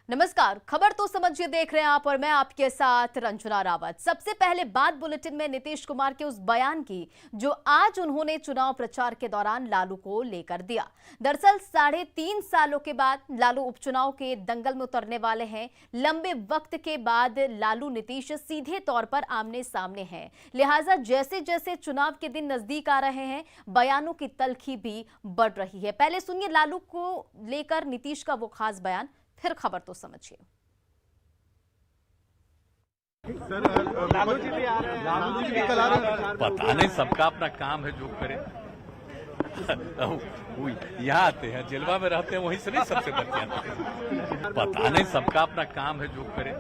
नमस्कार, खबर तो समझिए देख रहे हैं आप और मैं आपके साथ रंजना रावत। सबसे पहले बात बुलेटिन में नीतीश कुमार के उस बयान की जो आज उन्होंने चुनाव प्रचार के दौरान लालू को लेकर दिया। दरअसल 3.5 सालों के बाद लालू उपचुनाव के दंगल में उतरने वाले हैं। लंबे वक्त के बाद लालू नीतीश सीधे तौर पर आमने सामने हैं, लिहाजा जैसे जैसे चुनाव के दिन नजदीक आ रहे हैं बयानों की तल्खी भी बढ़ रही है। पहले सुनिए लालू को लेकर नीतीश का वो खास बयान, फिर खबर तो समझिए। लालू जी भी आ रहे हैं। पता नहीं, सबका अपना काम है जो करे। यहाँ आते हैं, जेलवा में रहते हैं, वहीं से नहीं सबसे बच जाते हैं। पता नहीं, सबका अपना काम है जो करे।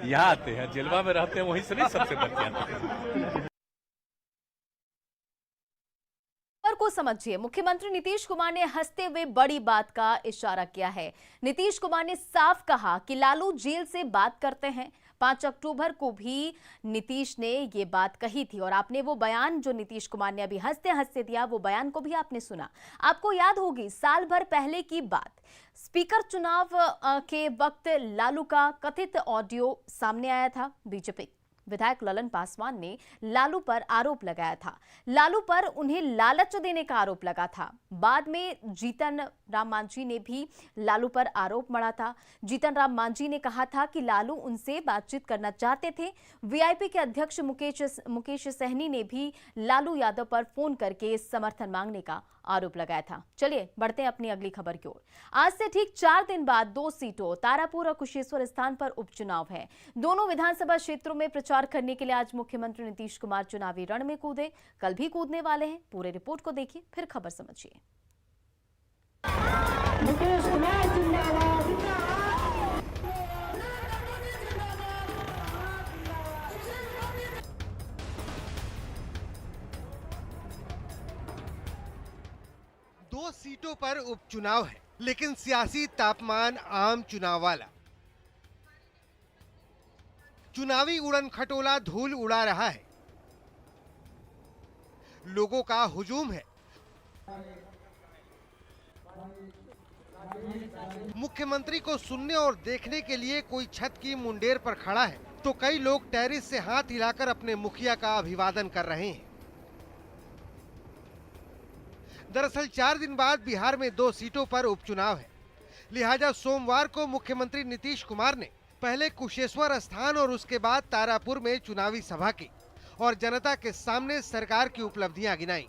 यहाँ आते हैं, जेलवा में रहते हैं, वहीं से नहीं सबसे बच जाते हैं। को समझिए, मुख्यमंत्री नीतीश कुमार ने हंसते हुए बड़ी बात का इशारा किया है। नीतीश कुमार ने साफ कहा कि लालू जेल से बात करते हैं। 5 अक्टूबर को भी नीतीश ने ये बात कही थी और आपने वो बयान जो नीतीश कुमार ने अभी हंसते हंसते दिया, वो बयान को भी आपने सुना। आपको याद होगी साल भर पहले की बात, स्पीकर चुनाव के वक्त लालू का कथित ऑडियो सामने आया था। बीजेपी विधायक ललन पासवान ने लालू पर आरोप लगाया था। लालू पर उन्हें लालच देने का आरोप लगा था। बाद में जीतन राम मांझी ने भी लालू पर आरोप मढ़ा था। जीतन राम मांझी ने कहा था कि लालू उनसे बातचीत करना चाहते थे। वीआईपी के अध्यक्ष मुकेश सहनी ने भी लालू यादव पर फोन करके समर्थन मांगने का आरोप लगाया था। चलिए बढ़ते हैं अपनी अगली खबर की ओर। आज से ठीक 4 दिन बाद 2 सीटों तारापुर और कुशेश्वर स्थान पर उपचुनाव है। दोनों विधानसभा क्षेत्रों में प्रचार करने के लिए आज मुख्यमंत्री नीतीश कुमार चुनावी रण में कूदे, कल भी कूदने वाले हैं। पूरे रिपोर्ट को देखिए, फिर खबर समझिए। नीतीश कुमार जिंदाबाद। 2 सीटों पर उपचुनाव है, लेकिन सियासी तापमान आम चुनाव वाला। चुनावी उड़न खटोला धूल उड़ा रहा है, लोगों का हुजूम है। मुख्यमंत्री को सुनने और देखने के लिए कोई छत की मुंडेर पर खड़ा है तो कई लोग टेरिस से हाथ हिलाकर अपने मुखिया का अभिवादन कर रहे हैं। दरअसल 4 दिन बाद बिहार में 2 सीटों पर उपचुनाव है, लिहाजा सोमवार को मुख्यमंत्री नीतीश कुमार ने पहले कुशेश्वर स्थान और उसके बाद तारापुर में चुनावी सभा की और जनता के सामने सरकार की उपलब्धियां गिनाई।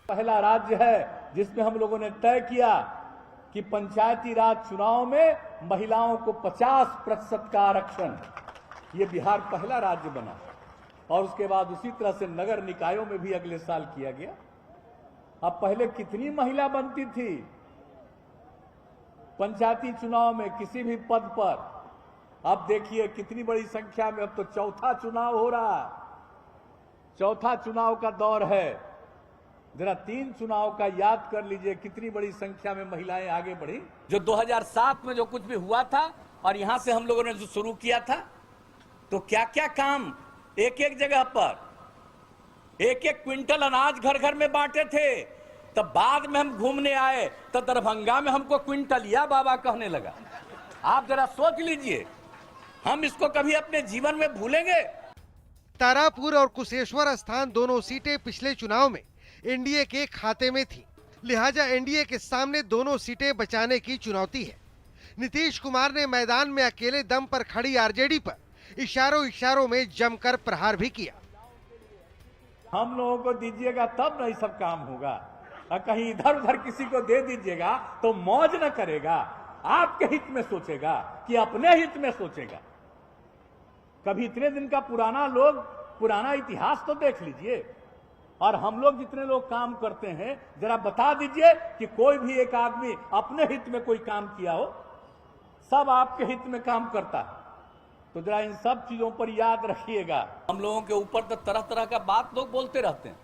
पहला राज्य है जिसमें हम लोगों ने तय किया कि पंचायती राज चुनाव में महिलाओं को 50% का आरक्षण, ये बिहार पहला राज्य बना और उसके बाद उसी तरह से नगर निकायों में भी अगले साल किया गया। अब पहले कितनी महिला बनती थी पंचायती चुनाव में किसी भी पद पर, अब देखिए कितनी बड़ी संख्या में। अब तो चौथा चुनाव हो रहा है, चौथा चुनाव का दौर है। जरा 3 चुनाव का याद कर लीजिए कितनी बड़ी संख्या में महिलाएं आगे बढ़ी। जो 2007 में जो कुछ भी हुआ था और यहां से हम लोगों ने जो शुरू किया था, तो क्या क्या काम एक एक जगह पर 1-1 क्विंटल अनाज घर घर में बांटे थे। तब बाद में हम घूमने आए तो दरभंगा में हमको क्विंटलिया बाबा कहने लगा। आप जरा सोच लीजिए, हम इसको कभी अपने जीवन में भूलेंगे? तारापुर और कुशेश्वर स्थान दोनों सीटें पिछले चुनाव में एनडीए के खाते में थी, लिहाजा एनडीए के सामने दोनों सीटें बचाने की चुनौती है। नीतीश कुमार ने मैदान में अकेले दम पर खड़ी आरजेडी पर इशारों इशारों में जमकर प्रहार भी किया। हम लोगों को दीजिएगा तब नहीं सब काम होगा, और कहीं इधर उधर किसी को दे दीजिएगा तो मौज न करेगा, आपके हित में सोचेगा कि अपने हित में सोचेगा। कभी इतने दिन का पुराना इतिहास तो देख लीजिए। और हम लोग जितने लोग काम करते हैं, जरा बता दीजिए कि कोई भी एक आदमी अपने हित में कोई काम किया हो? सब आपके हित में काम करता है। तो जरा इन सब चीजों पर याद रखिएगा। हम लोगों के ऊपर तो तरह तरह का बात लोग बोलते रहते हैं।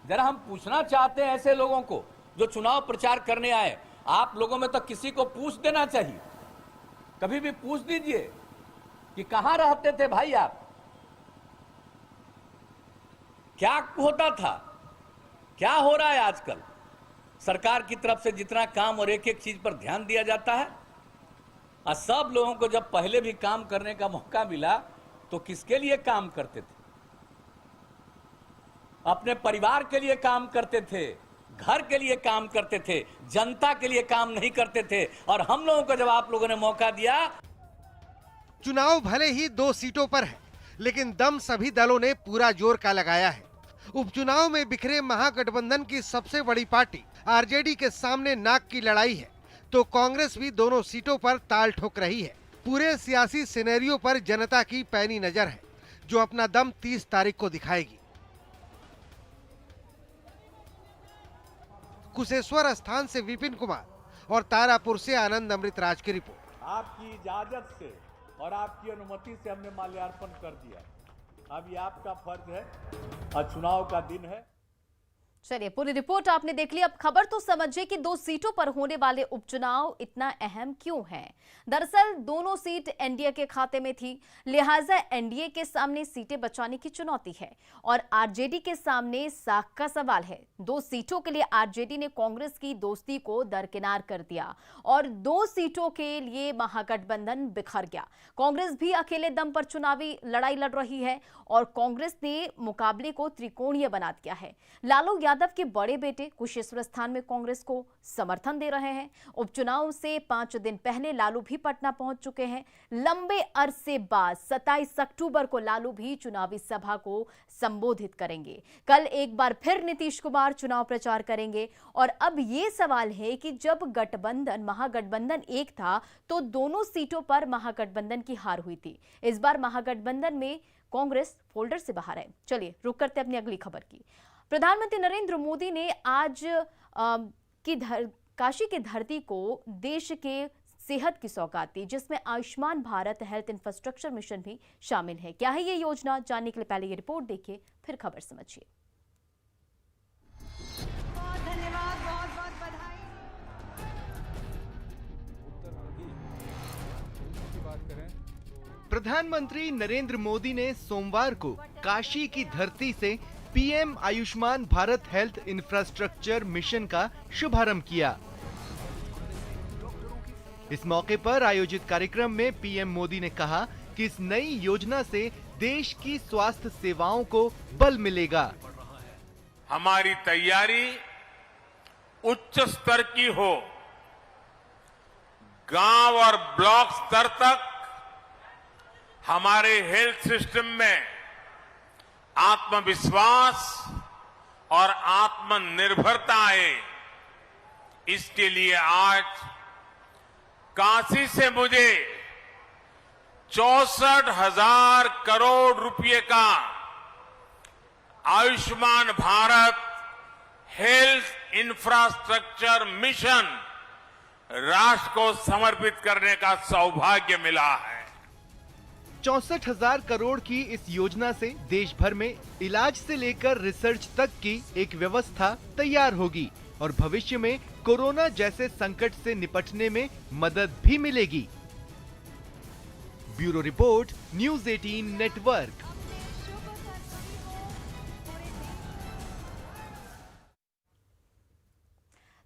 जरा हम पूछना चाहते हैं ऐसे लोगों को जो चुनाव प्रचार करने आए, आप लोगों में तो किसी को पूछ देना चाहिए। कभी भी पूछ दीजिए कि कहां रहते थे भाई आप, क्या होता था, क्या हो रहा है आजकल। सरकार की तरफ से जितना काम और एक एक चीज पर ध्यान दिया जाता है, और सब लोगों को जब पहले भी काम करने का मौका मिला तो किसके लिए काम करते थे? अपने परिवार के लिए काम करते थे, घर के लिए काम करते थे, जनता के लिए काम नहीं करते थे। और हम लोगों को जब आप लोगों ने मौका दिया, चुनाव भले ही 2 सीटों पर है, लेकिन दम सभी दलों ने पूरा जोर का लगाया है। उपचुनाव में बिखरे महागठबंधन की सबसे बड़ी पार्टी आरजेडी के सामने नाक की लड़ाई है, तो कांग्रेस भी दोनों सीटों पर ताल ठोक रही है। पूरे सियासी सिनेरियो पर जनता की पैनी नजर है, जो अपना दम 30 तारीख को दिखाएगी। कुशेश्वर स्थान से विपिन कुमार और तारापुर से आनंद अमृतराज की रिपोर्ट। आपकी इजाजत से और आपकी अनुमति से हमने माल्यार्पण कर दिया। अब ये आपका फर्ज है और चुनाव का दिन है। चलिए, पूरी रिपोर्ट आपने देख ली। अब खबर तो समझिए कि 2 सीटों पर होने वाले उपचुनाव इतना अहम क्यों है। दरअसल दोनों सीट एनडीए के खाते में थी, लिहाजा एनडीए के सामने सीटें बचाने की चुनौती है और आरजेडी के सामने साख का सवाल है। 2 सीटों के लिए आरजेडी ने कांग्रेस की दोस्ती को दरकिनार कर दिया और 2 सीटों के लिए महागठबंधन बिखर गया। कांग्रेस भी अकेले दम पर चुनावी लड़ाई लड़ रही है और कांग्रेस ने मुकाबले को त्रिकोणीय बना दिया है। लालू यादव के बड़े बेटे कुशेश्वर स्थान में कांग्रेस को समर्थन दे रहे हैं। उपचुनाव से 5 दिन पहले लालू भी पटना पहुंच चुके हैं। लंबे अरसे बाद 27 अक्टूबर को लालू भी चुनावी सभा को संबोधित करेंगे। कल एक बार फिर नीतीश कुमार चुनाव प्रचार करेंगे और अब ये सवाल है कि जब महागठबंधन एक था तो दोनों सीटों पर महागठबंधन की हार हुई थी। इस बार महागठबंधन में कांग्रेस फोल्डर से बाहर है। चलिए रुक करते अपनी अगली खबर की। प्रधानमंत्री नरेंद्र मोदी ने आज काशी की धरती को देश के सेहत की सौगात दी, जिसमें Ayushman Bharat health infrastructure mission भी शामिल है। क्या है ये योजना, जानने के लिए पहले ये रिपोर्ट देखिए, फिर खबर समझिए। बहुत धन्यवाद, बहुत बहुत बधाई। प्रधानमंत्री नरेंद्र मोदी ने सोमवार को काशी की धरती से PM Ayushman Bharat health infrastructure mission का शुभारंभ किया। इस मौके पर आयोजित कार्यक्रम में पीएम मोदी ने कहा कि इस नई योजना से देश की स्वास्थ्य सेवाओं को बल मिलेगा। हमारी तैयारी उच्च स्तर की हो, गांव और ब्लॉक स्तर तक हमारे हेल्थ सिस्टम में आत्मविश्वास और आत्मनिर्भरता आए, इसके लिए आज काशी से मुझे 64,000 करोड़ रुपए का Ayushman Bharat health infrastructure mission राष्ट्र को समर्पित करने का सौभाग्य मिला है। 64,000 करोड़ की इस योजना से देश भर में इलाज से लेकर रिसर्च तक की एक व्यवस्था तैयार होगी और भविष्य में कोरोना जैसे संकट से निपटने में मदद भी मिलेगी। Bureau report, news 18 network.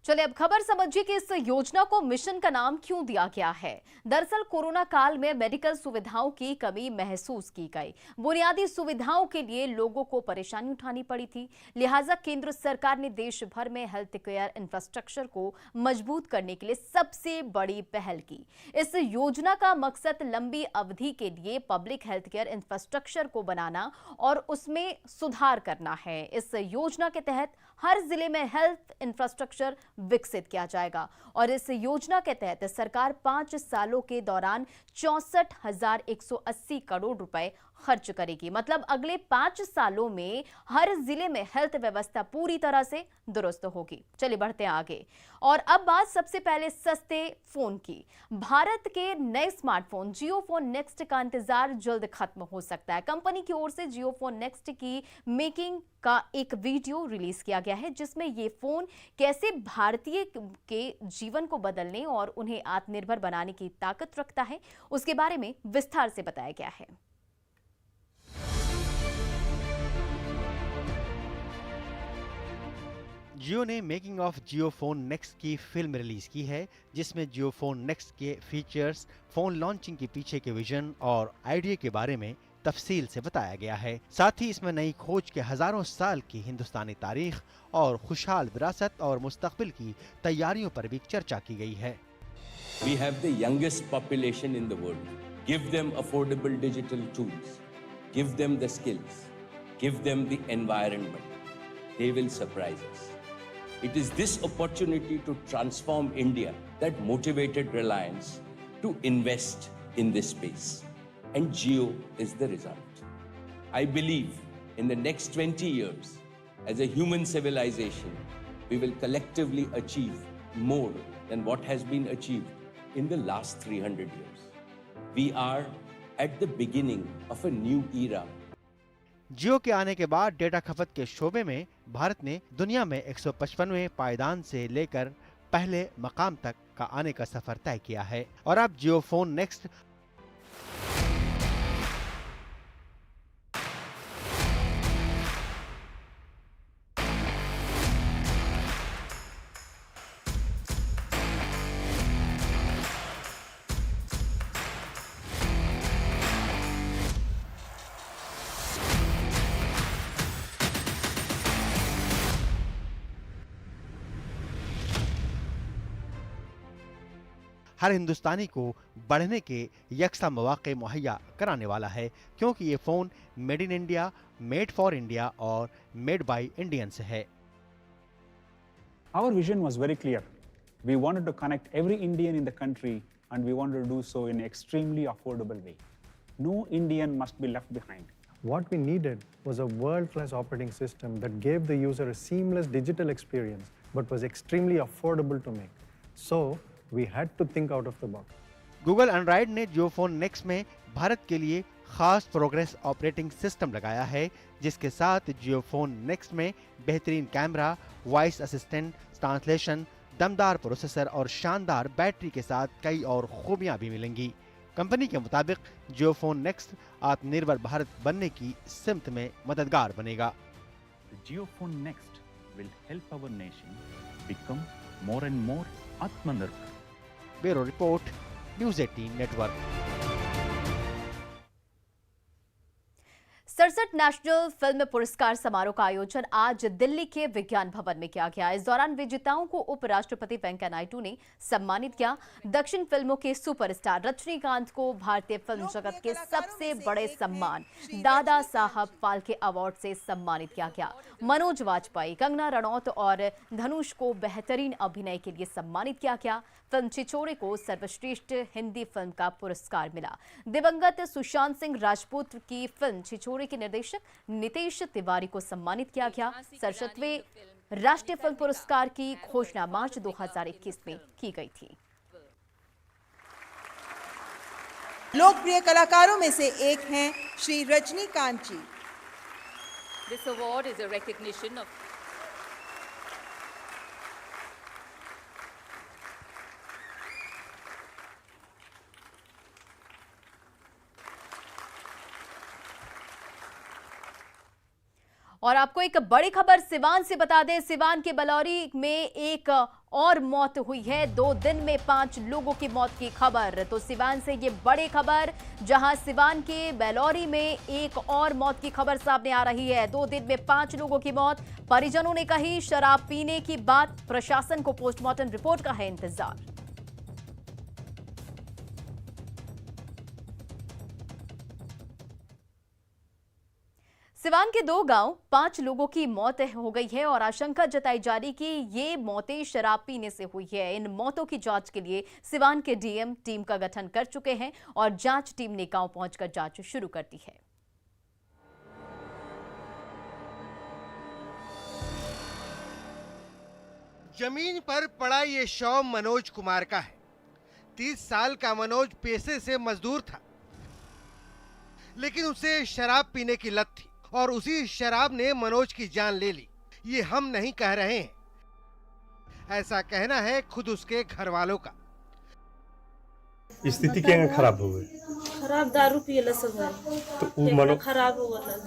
चलिए अब खबर समझिए कि इस योजना को मिशन का नाम क्यों दिया गया है। दरअसल कोरोना काल में मेडिकल सुविधाओं की कमी महसूस की गई। बुनियादी सुविधाओं के लिए लोगों को परेशानी उठानी पड़ी थी, लिहाजा केंद्र सरकार ने देश भर में हेल्थ केयर इंफ्रास्ट्रक्चर को मजबूत करने के लिए सबसे बड़ी पहल की। इस योजना का मकसद लंबी अवधि के लिए पब्लिक हेल्थ केयर इंफ्रास्ट्रक्चर को बनाना और उसमें सुधार करना है। इस योजना के तहत हर जिले में हेल्थ इंफ्रास्ट्रक्चर विकसित किया जाएगा और इस योजना के तहत सरकार 5 सालों के दौरान 64,180 करोड़ रुपए खर्च करेगी। मतलब अगले 5 सालों में हर जिले में हेल्थ व्यवस्था पूरी तरह से दुरुस्त होगी। चलिए बढ़ते हैं आगे। और अब बात सबसे पहले सस्ते फोन की। भारत के नए स्मार्टफोन जियो फोन नेक्स्ट का इंतजार जल्द खत्म हो सकता है। कंपनी की ओर से जियो फोन नेक्स्ट की मेकिंग का एक वीडियो रिलीज किया गया है, जिसमें ये फोन कैसे भारतीय के जीवन को बदलने और उन्हें आत्मनिर्भर बनाने की ताकत रखता है, उसके बारे में विस्तार से बताया गया है। जियो ने making of Jio phone next की फिल्म रिलीज की है, जिसमें जियो फोन नेक्स्ट के फीचर्स, फोन लॉन्चिंग के पीछे के विजन और आइडिया के बारे में तफसील से बताया गया है। साथ ही इसमें नई खोज के हजारों साल की हिंदुस्तानी तारीख और खुशहाल विरासत और मुस्तकबिल की तैयारियों पर भी चर्चा की गई है। We have the youngest population in the world. Give them affordable digital tools. Give them the skills. Give them the environment. They will surprise us. It is this opportunity to transform India that motivated Reliance to invest in this space. And Jio is the result. I believe in the next 20 years, as a human civilization, we will collectively achieve more than what has been achieved in the last 300 years. We are at the beginning of a new era. जियो के आने के बाद data खपत के शोबे में भारत ने दुनिया में 155वें पायदान से लेकर पहले मकाम तक का आने का सफर तय किया है। और अब जियो फोन नेक्स्ट हर हिंदुस्तानी को बढ़ने के यकसा मौके मुहैया कराने वाला है, क्योंकि ये phone made in India, made for India और मेड बाय इंडियंस है। Our vision was very clear. We wanted to connect every Indian in the country, and we wanted to do so in an extremely affordable way. No Indian must be left behind. What we needed was a world-class operating system that gave the user a seamless digital experience, but was extremely affordable to make. So, we had to think out of the box. Google Android ने जियो phone next में भारत के लिए खास progress operating system लगाया है, जिसके साथ जियो phone next में बेहतरीन कैमरा, वॉइस असिस्टेंट, ट्रांसलेशन, दमदार प्रोसेसर और शानदार बैटरी के साथ कई और खूबियां भी मिलेंगी। कंपनी के मुताबिक जियो फोन नेक्स्ट आत्मनिर्भर भारत बनने की सिमत में मददगार बनेगा। Jio Phone Next will help our nation become more and more Atmanirbhar. Bureau report, news 18 network. 67 national film पुरस्कार समारोह का आयोजन आज दिल्ली के विज्ञान भवन में किया गया। इस दौरान विजेताओं को उपराष्ट्रपति वेंकैया नायडू ने सम्मानित किया। दक्षिण फिल्मों के सुपरस्टार रजनीकांत को भारतीय फिल्म जगत के सबसे बड़े सम्मान दादा साहब फाल्के अवार्ड से सम्मानित किया गया। मनोज वाजपेयी, कंगना रनौत और धनुष को बेहतरीन अभिनय के लिए सम्मानित किया गया। फिल्म छिछोरे को सर्वश्रेष्ठ हिंदी फिल्म का पुरस्कार मिला। दिवंगत सुशांत सिंह राजपूत की फिल्म छिछोरे के निर्देशक नितेश तिवारी को सम्मानित किया गया। 67वें राष्ट्रीय फिल्म पुरस्कार की घोषणा मार्च 2021 में की गई थी। लोकप्रिय कलाकारों में से एक हैं श्री रजनीकांत जी। This award is a recognition of और आपको एक बड़ी खबर सिवान से बता दें। सिवान के बलौरी में एक और मौत हुई है। 2 दिन में 5 लोगों की मौत की खबर। तो सिवान से ये बड़ी खबर, जहां सिवान के बलौरी में एक और मौत की खबर सामने आ रही है। 2 दिन में 5 लोगों की मौत। परिजनों ने कही शराब पीने की बात। प्रशासन को पोस्टमार्टम रिपोर्ट का है इंतजार। सिवान के 2 गांव 5 लोगों की मौत हो गई है और आशंका जताई जा रही कि ये मौतें शराब पीने से हुई है। इन मौतों की जांच के लिए सिवान के डीएम टीम का गठन कर चुके हैं और जांच टीम ने गांव पहुंचकर जांच शुरू कर दी है। जमीन पर पड़ा ये शव मनोज कुमार का है। 30 साल का मनोज पेशे से मजदूर था, लेकिन उसे शराब पीने की लत थी और उसी शराब ने मनोज की जान ले ली। ये हम नहीं कह रहे हैं, ऐसा कहना है खुद उसके घर वालों का। स्थिति क्या खराब हो गई? खराब दारू पिए सब है तो वो मनो खराब हो गया।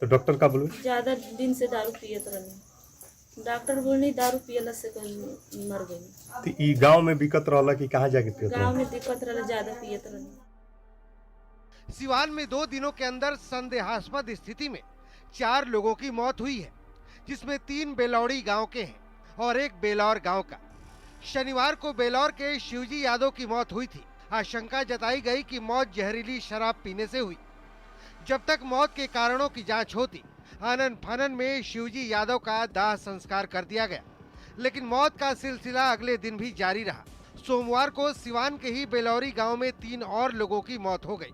तो डॉक्टर का बोलो? ज्यादा दिन से दारू पिए तो डॉक्टर बोलनी दारू पियला से कहीं मर गई। तो ई गांव में बिकत रहला कि कहाँ जाके पियत गांव में दिक्कत रहला, ज्यादा पियत रहनी। सिवान में 2 दिनों के अंदर संदेहास्पद स्थिति में 4 लोगों की मौत हुई है, जिसमें 3 बेलौड़ी गांव के हैं और 1 बेलौर गांव का। शनिवार को बेलौर के शिवजी यादव की मौत हुई थी। आशंका जताई गई कि मौत जहरीली शराब पीने से हुई। जब तक मौत के कारणों की जांच होती, आनन फानन में शिवजी यादव का दाह संस्कार कर दिया गया, लेकिन मौत का सिलसिला अगले दिन भी जारी रहा। सोमवार को सिवान के ही बेलौरी गांव में 3 और लोगों की मौत हो गई।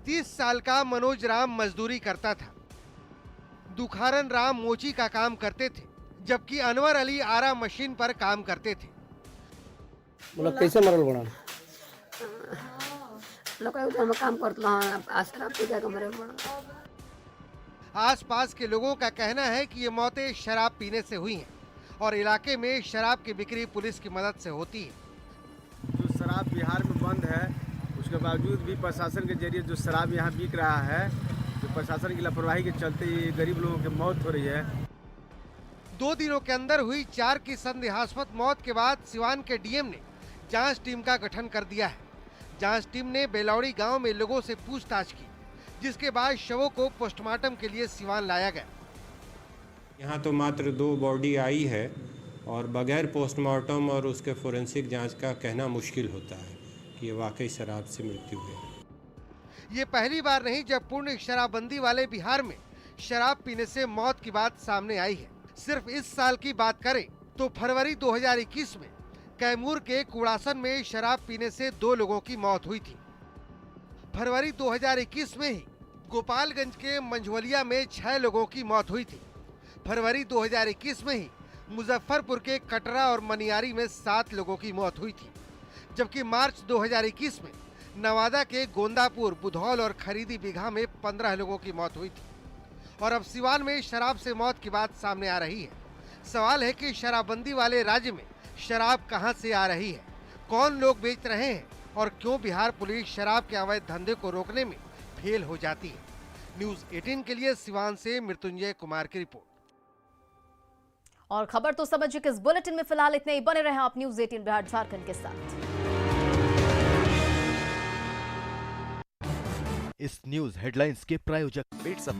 30 साल का मनोज राम मजदूरी करता था। दुखारन राम मोची का काम करते थे, जबकि अनवर अली आरा मशीन पर काम करते थे। कैसे मरल बड़ा काम करता आस-पास के लोगों का कहना है कि ये मौतें शराब पीने से हुई हैं और इलाके में शराब की बिक्री पुलिस की मदद से होती है। जो शराब बिहार में बंद है, उसके बावजूद भी प्रशासन के जरिए जो शराब यहाँ बिक रहा है, जो प्रशासन की लापरवाही के चलते ये गरीब लोगों की मौत हो रही है। 2 दिनों के अंदर हुई 4 की संदेहास्पद मौत के बाद सिवान के डीएम ने जांच टीम का गठन कर दिया है। जांच टीम ने बेलौड़ी गांव में लोगों से पूछताछ की, जिसके बाद शवों को पोस्टमार्टम के लिए सिवान लाया गया। यहाँ तो मात्र 2 बॉडी आई है और बगैर पोस्टमार्टम और उसके फोरेंसिक जांच का कहना मुश्किल होता है कि ये वाकई शराब से मृत्यु है। ये पहली बार नहीं जब पूर्ण शराबबंदी वाले बिहार में शराब पीने से मौत की बात सामने आई है। सिर्फ इस साल की बात करें तो फरवरी 2021 में कैमूर के कुड़ासन में शराब पीने से 2 लोगों की मौत हुई थी। फरवरी 2021 में ही गोपालगंज के मंझवलिया में 6 लोगों की मौत हुई थी। फरवरी 2021 में ही मुजफ्फरपुर के कटरा और मनियारी में 7 लोगों की मौत हुई थी, जबकि मार्च 2021 में नवादा के गोंदापुर, बुधौल और खरीदी बिघा में 15 लोगों की मौत हुई थी। और अब सिवान में शराब से मौत की बात सामने आ रही है। सवाल है कि शराबबंदी वाले राज्य में शराब कहां से आ रही है, कौन लोग बेच रहे हैं और क्यों बिहार पुलिस शराब के अवैध धंधे को रोकने में फेल हो जाती है। न्यूज़ 18 के लिए सिवान से मृत्युंजय कुमार की रिपोर्ट। और खबर तो समझिए कि इस बुलेटिन में फिलहाल इतने ही। बने रहे आप न्यूज़ 18 बिहार झारखंड के साथ। इस न्यूज हेडलाइंस के प्रायोजक पेट सफा